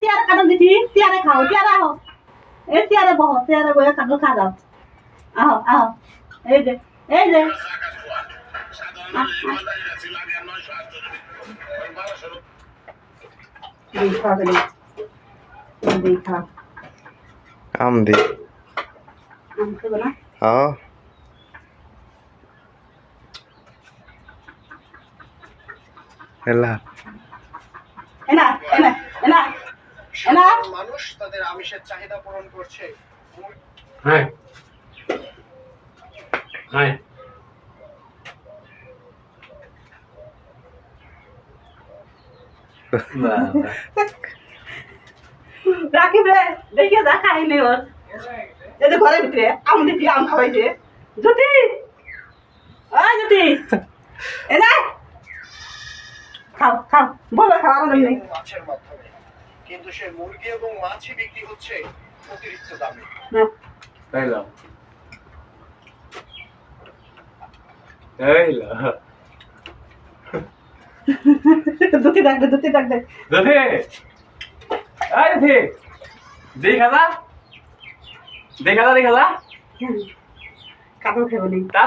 চেয়ারে কাটন দিছি চেয়ারে খাও চেয়ারে আহ এই চেয়ারে বহে কাটন খা যাও আহ এই যে দেখা আম দে না হ্যাঁ এলা মানুষ তাদের আমিষের চাহিদা পূরণ করছে। হ্যাঁ হ্যাঁ রাকিব রে দেখিয়ে যা খাইনি ওর এই যে ঘরের ভিতরে আম দিছি আম খাওয়াইছে জ্যোতি জ্যোতি এনা খাও বলো খাওয়ার নেই মাছের মাধ্যমে, কিন্তু সে মুরগি এবং মাছই বিক্রি হচ্ছে অতিরিক্ত দামে। তাই না এই লা জ্যোতি ডাক দে দধে আই দধে দেখা যা কাপড় খেবো নেই তার